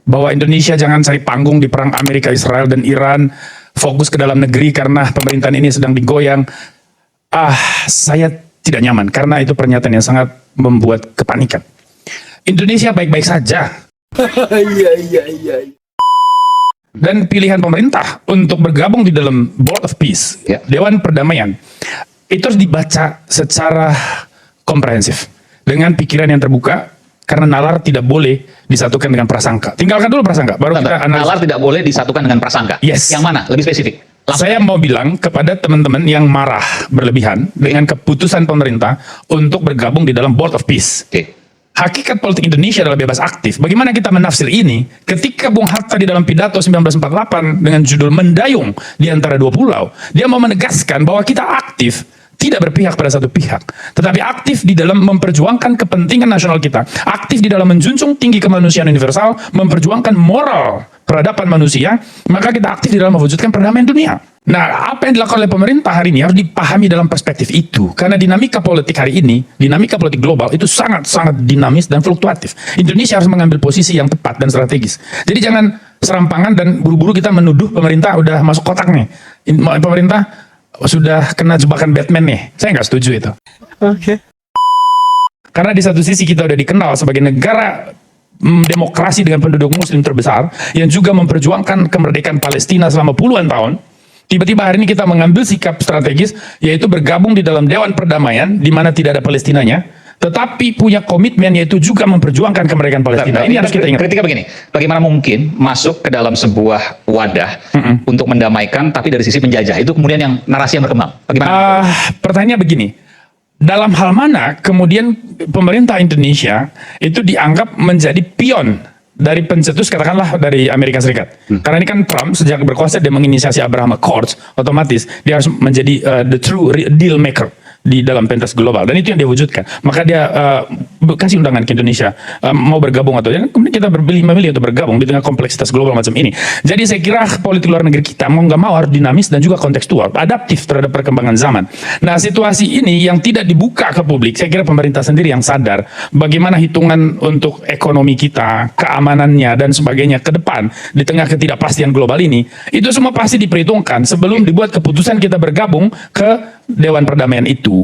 bahwa Indonesia jangan cari panggung di perang Amerika, Israel, dan Iran, fokus ke dalam negeri karena pemerintahan ini sedang digoyang. Saya tidak nyaman karena itu pernyataan yang sangat membuat kepanikan. Indonesia baik-baik saja. Dan pilihan pemerintah untuk bergabung di dalam Board of Peace, Dewan Perdamaian, itu harus dibaca secara komprehensif dengan pikiran yang terbuka, karena nalar tidak boleh disatukan dengan prasangka. Tinggalkan dulu prasangka, baru kita analisa. Nalar tidak boleh disatukan dengan prasangka. Yes. Yang mana? Lebih spesifik. Saya mau bilang kepada teman-teman yang marah berlebihan dengan keputusan pemerintah untuk bergabung di dalam Board of Peace. Hakikat politik Indonesia adalah bebas aktif. Bagaimana kita menafsir ini? Ketika Bung Hatta di dalam pidato 1948 dengan judul Mendayung di antara dua pulau, dia mau menegaskan bahwa kita aktif, tidak berpihak pada satu pihak, tetapi aktif di dalam memperjuangkan kepentingan nasional kita, aktif di dalam menjunjung tinggi kemanusiaan universal, memperjuangkan moral peradaban manusia, maka kita aktif di dalam mewujudkan perdamaian dunia. Nah, apa yang dilakukan oleh pemerintah hari ini harus dipahami dalam perspektif itu, karena dinamika politik hari ini, dinamika politik global itu sangat-sangat dinamis dan fluktuatif. Indonesia harus mengambil posisi yang tepat dan strategis. Jadi jangan serampangan dan buru-buru kita menuduh pemerintah udah masuk kotak nih. Pemerintah sudah kena jebakan Batman nih. Saya nggak setuju itu. Karena di satu sisi kita udah dikenal sebagai negara demokrasi dengan penduduk muslim terbesar, yang juga memperjuangkan kemerdekaan Palestina selama puluhan tahun. Tiba-tiba hari ini kita mengambil sikap strategis, yaitu bergabung di dalam Dewan Perdamaian, di mana tidak ada Palestinanya, tetapi punya komitmen yaitu juga memperjuangkan kemerdekaan Palestina. Ini harus kita ingat. Kritiknya begini, bagaimana mungkin masuk ke dalam sebuah wadah untuk mendamaikan, tapi dari sisi penjajah, itu kemudian yang narasi yang berkembang. Bagaimana? Pertanyaannya begini, dalam hal mana kemudian pemerintah Indonesia itu dianggap menjadi pion dari pencetus, katakanlah dari Amerika Serikat. Karena ini kan Trump sejak berkuasa dia menginisiasi Abraham Accords, otomatis dia harus menjadi the true deal maker di dalam pentas global, dan itu yang dia wujudkan. Maka dia kasih undangan ke Indonesia mau bergabung atau ya, kemudian kita memilih untuk bergabung di tengah kompleksitas global macam ini. Jadi saya kira politik luar negeri kita mau nggak mau harus dinamis dan juga kontekstual, adaptif terhadap perkembangan zaman. Nah, situasi ini yang tidak dibuka ke publik, saya kira pemerintah sendiri yang sadar bagaimana hitungan untuk ekonomi kita, keamanannya dan sebagainya ke depan di tengah ketidakpastian global ini, itu semua pasti diperhitungkan sebelum dibuat keputusan kita bergabung ke Dewan Perdamaian itu.